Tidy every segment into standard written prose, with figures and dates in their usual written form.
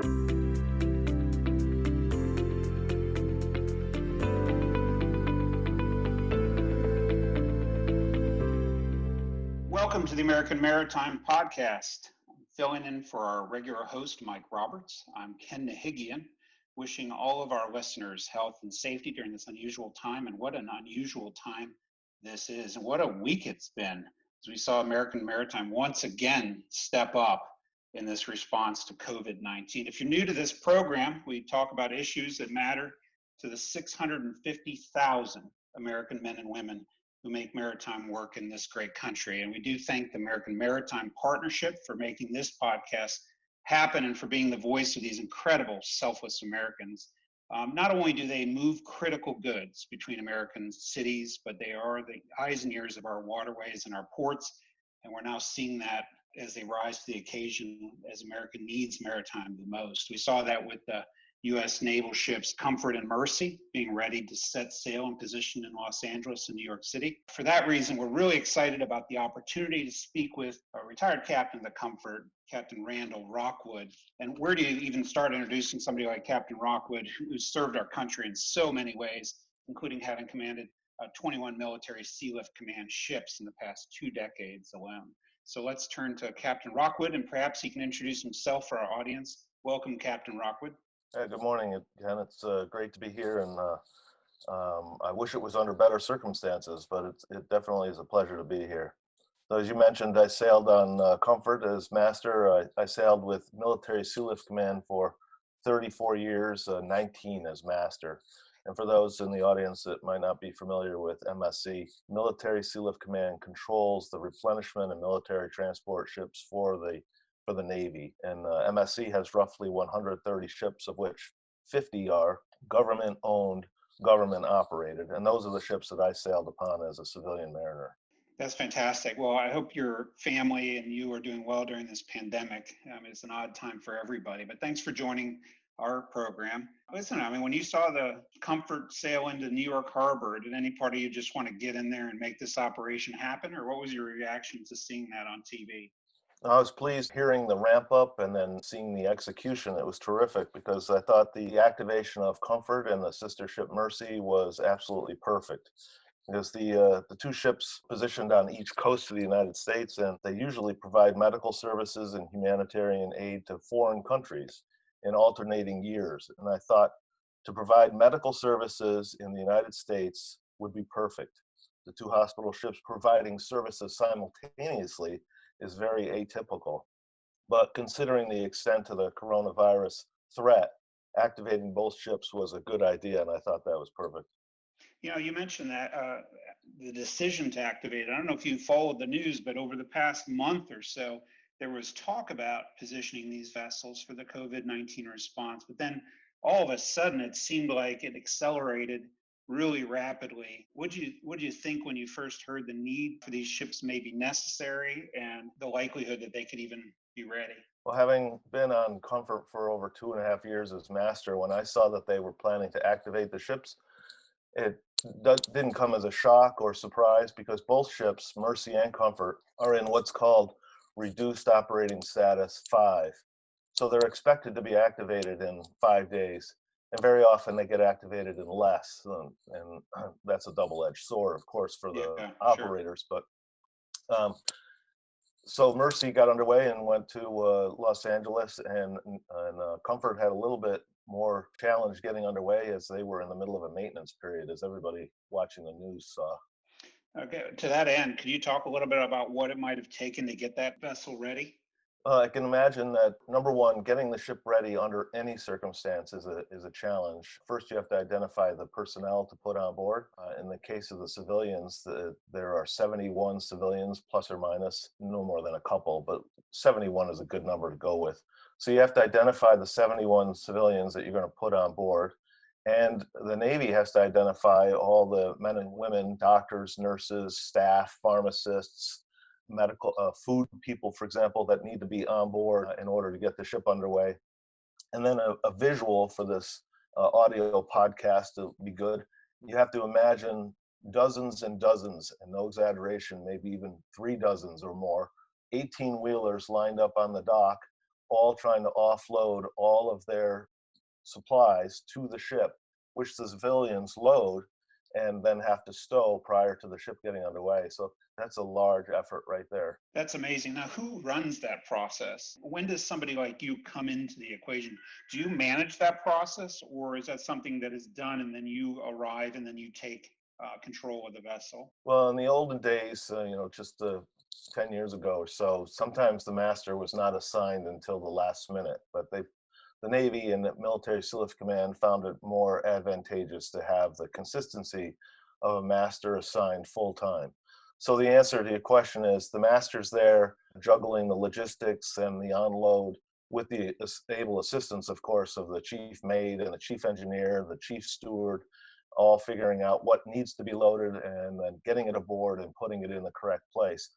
Welcome to the American Maritime Podcast. I'm filling in for our regular host, Mike Roberts. I'm Ken Nahigian, wishing all of our listeners health and safety during this unusual time. And what an unusual time this is, and what a week it's been, as we saw American Maritime once again step up in this response to COVID-19. If you're new to this program, we talk about issues that matter to the 650,000 American men and women who make maritime work in this great country. And we do thank the American Maritime Partnership for making this podcast happen and for being the voice of these incredible, selfless Americans. Not only do they move critical goods between American cities, but they are the eyes and ears of our waterways and our ports. And we're now seeing that as they rise to the occasion, as America needs maritime the most. We saw that with the U.S. naval ships Comfort and Mercy being ready to set sail and position in Los Angeles and New York City. For that reason, we're really excited about the opportunity to speak with a retired captain of the Comfort, Captain Randall Rockwood. And where do you even start introducing somebody like Captain Rockwood, who served our country in so many ways, including having commanded 21 Military Sealift Command ships in the past 2 decades alone. So let's turn to Captain Rockwood, and perhaps he can introduce himself for our audience. Welcome, Captain Rockwood. Hey, good morning, Ken. It's great to be here, and I wish it was under better circumstances, but it definitely is a pleasure to be here. So as you mentioned, I sailed on Comfort as master. I sailed with Military Sealift Command for 34 years, 19 as master. And for those in the audience that might not be familiar with MSC, Military Sealift Command controls the replenishment and military transport ships for the Navy, and MSC has roughly 130 ships, of which 50 are government-owned, government-operated, and those are the ships that I sailed upon as a civilian mariner. That's fantastic. Well, I hope your family and you are doing well during this pandemic. It's an odd time for everybody, but thanks for joining our program. Listen, when you saw the Comfort sail into New York Harbor, did any part of you just want to get in there and make this operation happen, or what was your reaction to seeing that on TV? I was pleased hearing the ramp up and then seeing the execution. It was terrific because I thought the activation of Comfort and the sister ship Mercy was absolutely perfect. Because the two ships positioned on each coast of the United States, and they usually provide medical services and humanitarian aid to foreign countries in alternating years. And I thought to provide medical services in the United States would be perfect. The two hospital ships providing services simultaneously is very atypical. But considering the extent of the coronavirus threat, activating both ships was a good idea, and I thought that was perfect. You mentioned that the decision to activate it. I don't know if you followed the news, but over the past month or so, there was talk about positioning these vessels for the COVID-19 response. But then all of a sudden, it seemed like it accelerated really rapidly. What do you think when you first heard the need for these ships may be necessary and the likelihood that they could even be ready? Well, having been on Comfort for over 2.5 years as master, when I saw that they were planning to activate the ships, it didn't come as a shock or surprise because both ships, Mercy and Comfort, are in what's called reduced operating status 5. So they're expected to be activated in 5 days. And very often they get activated in less, and that's a double-edged sword, of course, for the operators. Sure. But so Mercy got underway and went to Los Angeles, and Comfort had a little bit more challenge getting underway as they were in the middle of a maintenance period, as everybody watching the news saw. Okay, to that end, can you talk a little bit about what it might have taken to get that vessel ready? I can imagine that, number one, getting the ship ready under any circumstance is a challenge. First, you have to identify the personnel to put on board. In the case of the civilians, there are 71 civilians, plus or minus, no more than a couple, but 71 is a good number to go with. So you have to identify the 71 civilians that you're going to put on board. And the Navy has to identify all the men and women, doctors, nurses, staff, pharmacists, medical food people, for example, that need to be on board in order to get the ship underway. And then a visual for this audio podcast to be good. You have to imagine dozens and dozens, and no exaggeration, maybe even 3 dozens or more, 18-wheelers lined up on the dock, all trying to offload all of their supplies to the ship, which the civilians load and then have to stow prior to the ship getting underway. So that's a large effort right there. That's amazing. Now, who runs that process? When does somebody like you come into the equation? Do you manage that process, or is that something that is done and then you arrive and then you take control of the vessel? Well, in the olden days, just 10 years ago or so, sometimes the master was not assigned until the last minute, but the Navy and the Military Sealift Command found it more advantageous to have the consistency of a master assigned full time. So the answer to your question is the master's there juggling the logistics and the onload with the able assistance, of course, of the chief mate and the chief engineer, the chief steward, all figuring out what needs to be loaded and then getting it aboard and putting it in the correct place.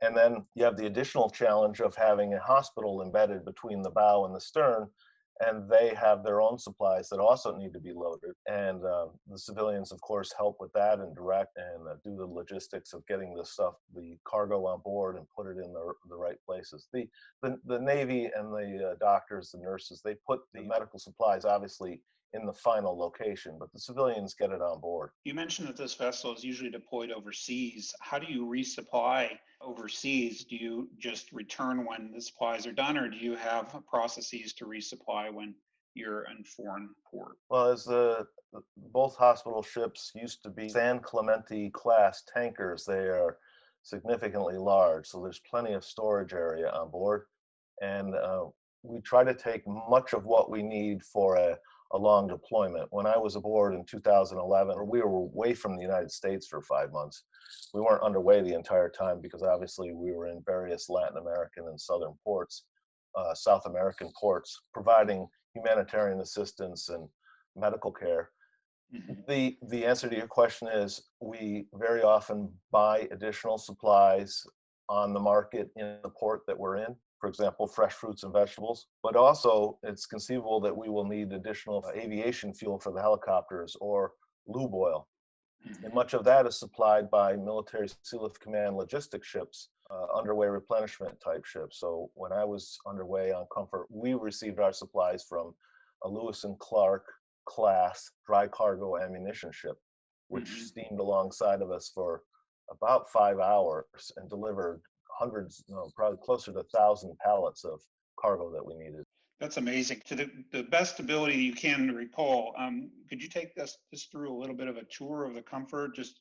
And then you have the additional challenge of having a hospital embedded between the bow and the stern, and they have their own supplies that also need to be loaded. And the civilians, of course, help with that and direct and do the logistics of getting the cargo on board and put it in the right places. The Navy and the doctors, the nurses, they put the medical supplies, obviously, in the final location, but the civilians get it on board. You mentioned that this vessel is usually deployed overseas. How do you resupply overseas? Do you just return when the supplies are done, or do you have processes to resupply when you're in foreign port? Well, as both hospital ships used to be San Clemente class tankers, they are significantly large, so there's plenty of storage area on board, and we try to take much of what we need for a long deployment. When I was aboard in 2011, we were away from the United States for 5 months. We weren't underway the entire time because obviously we were in various Latin American and Southern ports, South American ports, providing humanitarian assistance and medical care. Mhm. The answer to your question is we very often buy additional supplies on the market in the port that we're in. For example, fresh fruits and vegetables, but also it's conceivable that we will need additional aviation fuel for the helicopters or lube oil. And Mhm. much of that is supplied by Military Sealift Command logistic ships, underway replenishment type ships. So when I was underway on Comfort, we received our supplies from a Lewis and Clark class dry cargo ammunition ship, which Mhm. steamed alongside of us for about 5 hours and delivered hundreds, no, probably closer to 1,000 pallets of cargo that we needed. That's amazing. To the best ability you can recall, could you take us through a little bit of a tour of the Comfort? Just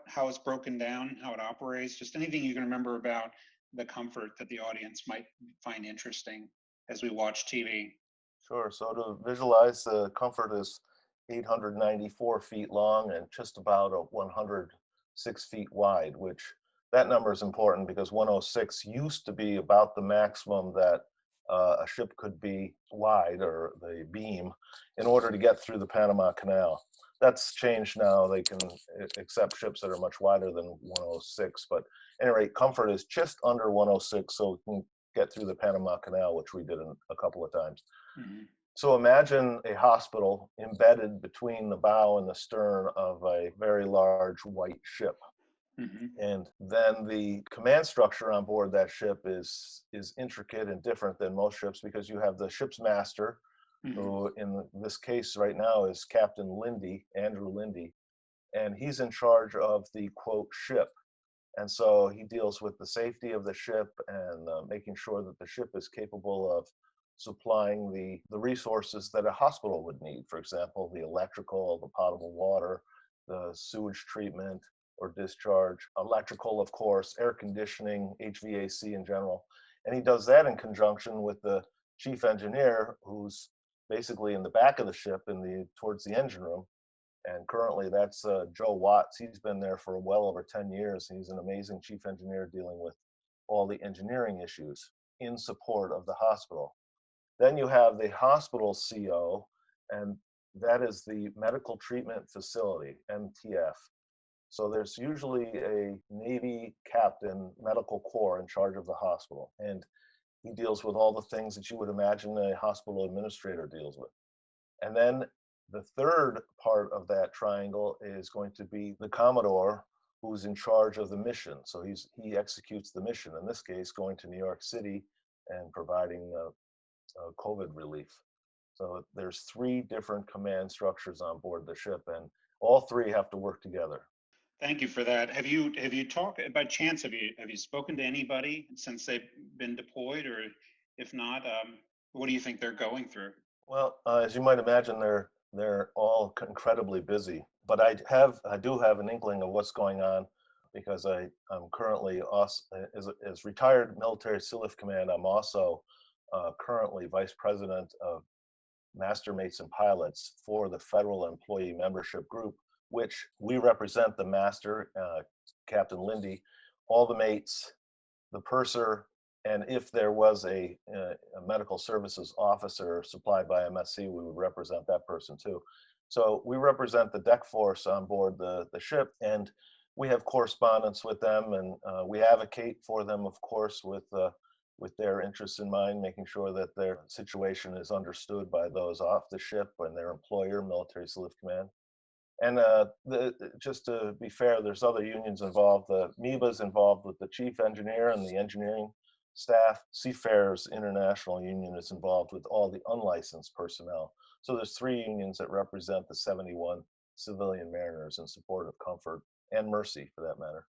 how it's broken down, how it operates, just anything you can remember about the Comfort that the audience might find interesting as we watch TV. Sure. So to visualize, the Comfort is 894 feet long and just about 106 feet wide, which that number is important because 106 used to be about the maximum that a ship could be wide, or the beam, in order to get through the Panama Canal. That's changed now. They can accept ships that are much wider than 106. But at any rate, Comfort is just under 106, so we can get through the Panama Canal, which we did a couple of times. Mhm. So imagine a hospital embedded between the bow and the stern of a very large white ship. Mhm. And then the command structure on board that ship is intricate and different than most ships because you have the ship's master, Mhm. who in this case right now is Captain Lindy, Andrew Lindy, and he's in charge of the quote ship. And so he deals with the safety of the ship and making sure that the ship is capable of supplying the resources that a hospital would need. For example, the electrical, the potable water, the sewage treatment or discharge, electrical, of course, air conditioning, HVAC in general. And he does that in conjunction with the chief engineer, who's basically in the back of the ship towards the engine room, and currently that's Joe Watts. He's been there for well over 10 years. He's an amazing chief engineer dealing with all the engineering issues in support of the hospital. Then you have the hospital CO, and that is the Medical Treatment Facility, MTF. So there's usually a Navy captain, medical corps in charge of the hospital. And he deals with all the things that you would imagine a hospital administrator deals with. And then the third part of that triangle is going to be the Commodore, who's in charge of the mission. So he executes the mission, in this case, going to New York City and providing COVID relief. So there's 3 different command structures on board the ship, and all 3 have to work together. Thank you for that. Have you talked by chance? Have you spoken to anybody since they've been deployed, or if not, what do you think they're going through? Well, as you might imagine, they're all incredibly busy. But I do have an inkling of what's going on because I'm currently also, as retired Military Sealift Command. I'm also currently Vice President of Master Mates and Pilots for the Federal Employee Membership Group, which we represent the master, Captain Lindy, all the mates, the purser, and if there was a medical services officer supplied by MSC, we would represent that person too. So we represent the deck force on board the ship, and we have correspondence with them, and we advocate for them, of course, with their interests in mind, making sure that their situation is understood by those off the ship and their employer, Military Sealift Command. And just to be fair, there's other unions involved. The MEBA is involved with the chief engineer and the engineering staff. Seafarers International Union is involved with all the unlicensed personnel. So there's 3 unions that represent the 71 civilian mariners in support of Comfort and Mercy, for that matter.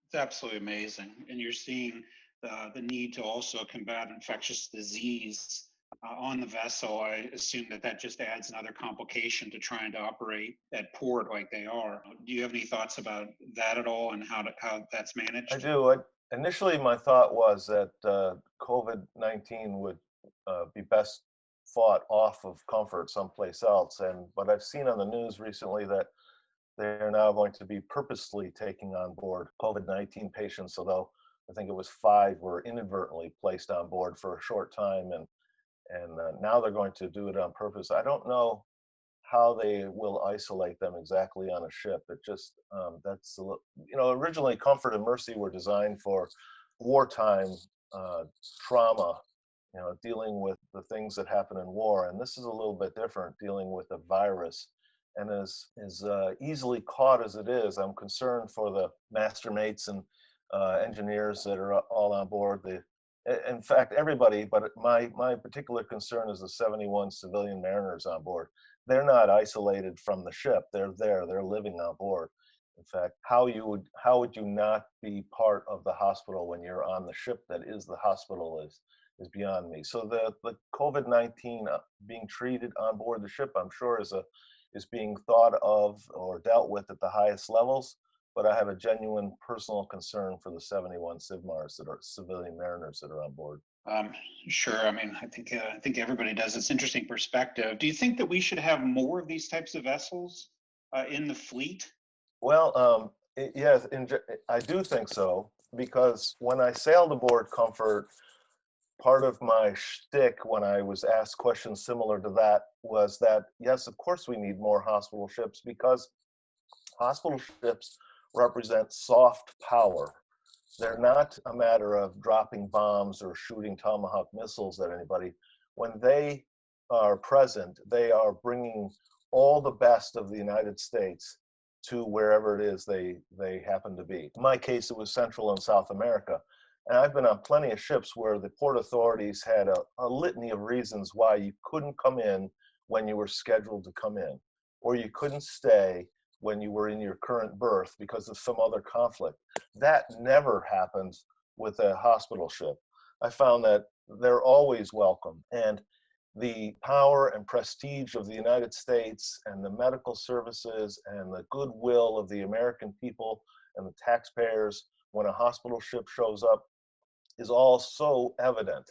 It's absolutely amazing, and you're seeing the need to also combat infectious disease on the vessel. I assume that just adds another complication to trying to operate at port like they are. Do you have any thoughts about that at all, and how that's managed? I do. Initially, my thought was that COVID-19 would be best fought off of Comfort someplace else, but I've seen on the news recently that they're now going to be purposely taking on board COVID-19 patients, although I think it was 5 were inadvertently placed on board for a short time, and now they're going to do it on purpose. I don't know how they will isolate them exactly on a ship. It just that's originally Comfort and Mercy were designed for wartime trauma, dealing with the things that happen in war, and this is a little bit different, dealing with a virus. And as easily caught as it is, I'm concerned for the master mates and engineers that are all on board. In fact, everybody, but my particular concern is the 71 civilian mariners on board. They're not isolated from the ship. They're there. They're living on board. In fact, how would you not be part of the hospital when you're on the ship that is the hospital is beyond me. So the COVID-19 being treated on board the ship, I'm sure is being thought of or dealt with at the highest levels. But I have a genuine personal concern for the 71 CivMars that are civilian mariners that are on board. Sure. I mean, I think everybody does. It's interesting perspective. Do you think that we should have more of these types of vessels in the fleet? Well, yes, I do think so, because when I sailed aboard Comfort, part of my shtick when I was asked questions similar to that was that, yes, of course we need more hospital ships, because hospital ships represent soft power. They're not a matter of dropping bombs or shooting Tomahawk missiles at anybody. When they are present, they are bringing all the best of the United States to wherever it is they happen to be. In my case, it was Central and South America. And I've been on plenty of ships where the port authorities had a litany of reasons why you couldn't come in when you were scheduled to come in, or you couldn't stay when you were in your current berth because of some other conflict. That never happens with a hospital ship. I found that they're always welcome. And the power and prestige of the United States and the medical services and the goodwill of the American people and the taxpayers when a hospital ship shows up is all so evident.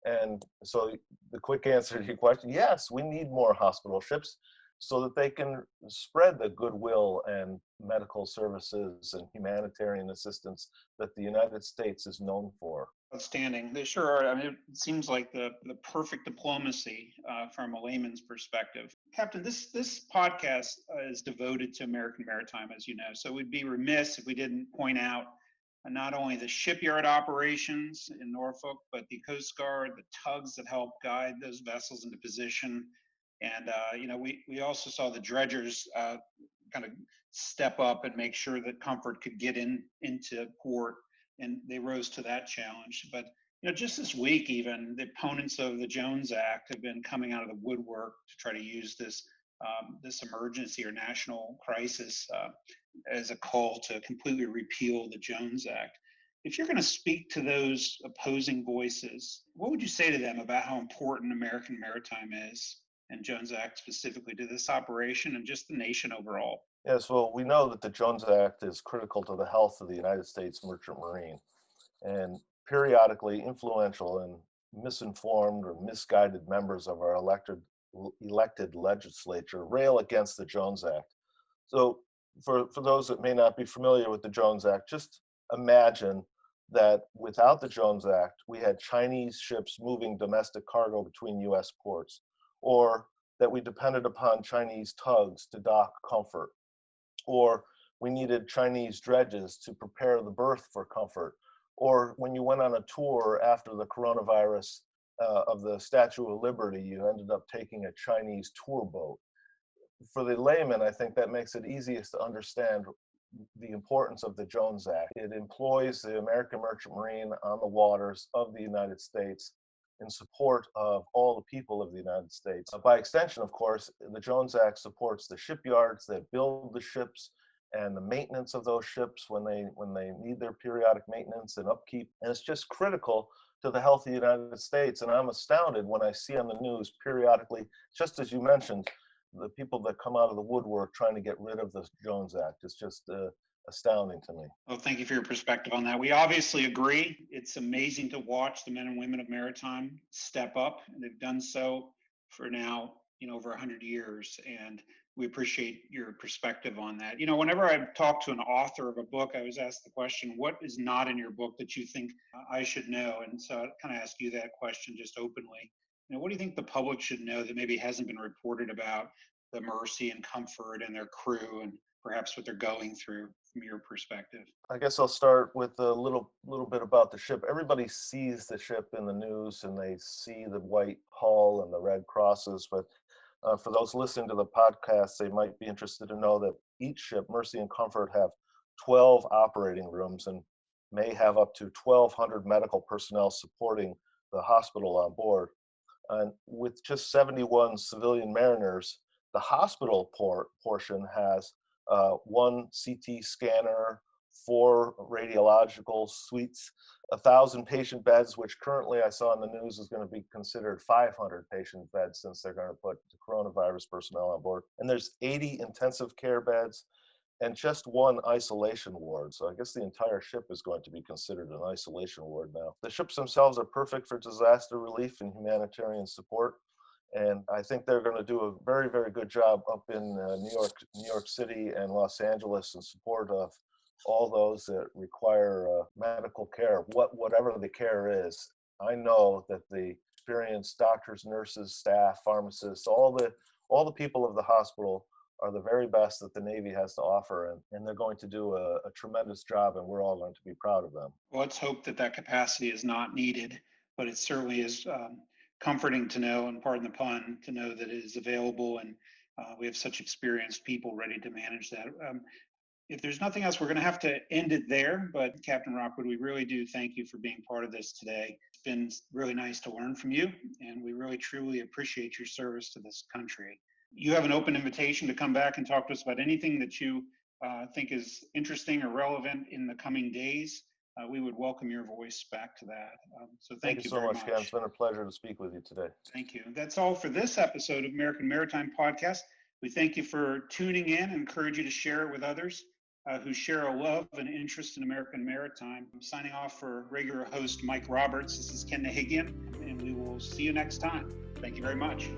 And so the quick answer to your question, yes, we need more hospital ships so that they can spread the goodwill and medical services and humanitarian assistance that the United States is known for. Outstanding. They sure are. I mean, it seems like the perfect diplomacy from a layman's perspective. Captain, this podcast is devoted to American Maritime, as you know. So we'd be remiss if we didn't point out not only the shipyard operations in Norfolk, but the Coast Guard, the tugs that help guide those vessels into position. And, we also saw the dredgers kind of step up and make sure that Comfort could get into port, and they rose to that challenge. But, Just this week, even the opponents of the Jones Act have been coming out of the woodwork to try to use this emergency or national crisis as a call to completely repeal the Jones Act. If you're going to speak to those opposing voices, what would you say to them about how important American maritime is, and Jones Act specifically, to this operation and just the nation overall? Yes, well, we know that the Jones Act is critical to the health of the United States merchant marine, and periodically influential and misinformed or misguided members of our elected legislature rail against the Jones Act. So for those that may not be familiar with the Jones Act, just imagine that without the Jones Act, we had Chinese ships moving domestic cargo between US ports, or that we depended upon Chinese tugs to dock Comfort, or we needed Chinese dredges to prepare the berth for Comfort, or when you went on a tour after the coronavirus of the Statue of Liberty, you ended up taking a Chinese tour boat. For the layman, I think that makes it easiest to understand the importance of the Jones Act. It employs the American Merchant Marine on the waters of the United States in support of all the people of the United States. By extension, of course, the Jones Act supports the shipyards that build the ships and the maintenance of those ships when they need their periodic maintenance and upkeep. And it's just critical to the health of the United States. And I'm astounded when I see on the news periodically, just as you mentioned, the people that come out of the woodwork trying to get rid of the Jones Act. It's just astounding to me. Well, thank you for your perspective on that. We obviously agree. It's amazing to watch the men and women of maritime step up, and they've done so for now, over 100 years. And we appreciate your perspective on that. Whenever I talk to an author of a book, I always ask the question, what is not in your book that you think I should know? And so I kind of ask you that question just openly. What do you think the public should know that maybe hasn't been reported about the Mercy and Comfort and their crew, and perhaps what they're going through from your perspective? I guess I'll start with a little bit about the ship. Everybody sees the ship in the news and they see the white hull and the red crosses, but for those listening to the podcast, they might be interested to know that each ship, Mercy and Comfort, have 12 operating rooms and may have up to 1,200 medical personnel supporting the hospital on board. And with just 71 civilian mariners, the hospital portion has one CT scanner, 4 radiological suites, 1,000 patient beds, which currently I saw in the news is going to be considered 500 patient beds since they're going to put the coronavirus personnel on board. And there's 80 intensive care beds and just 1 isolation ward. So I guess the entire ship is going to be considered an isolation ward now. The ships themselves are perfect for disaster relief and humanitarian support. And I think they're going to do a very, very good job up in New York City and Los Angeles in support of all those that require medical care, whatever the care is. I know that the experienced doctors, nurses, staff, pharmacists, all the people of the hospital are the very best that the Navy has to offer, and they're going to do a tremendous job, and we're all going to be proud of them. Well, let's hope that capacity is not needed, but it certainly is comforting to know, and pardon the pun, to know that it is available, and we have such experienced people ready to manage that. If there's nothing else, we're going to have to end it there. But Captain Rockwood, we really do thank you for being part of this today. It's been really nice to learn from you, and we really, truly appreciate your service to this country. You have an open invitation to come back and talk to us about anything that you think is interesting or relevant in the coming days. We would welcome your voice back to that. So thank you so very much, Ken. It's been a pleasure to speak with you today. Thank you. That's all for this episode of American Maritime Podcast. We thank you for tuning in and encourage you to share it with others who share a love and interest in American Maritime. I'm signing off for regular host Mike Roberts. This is Ken Nahigian, and we will see you next time. Thank you very much.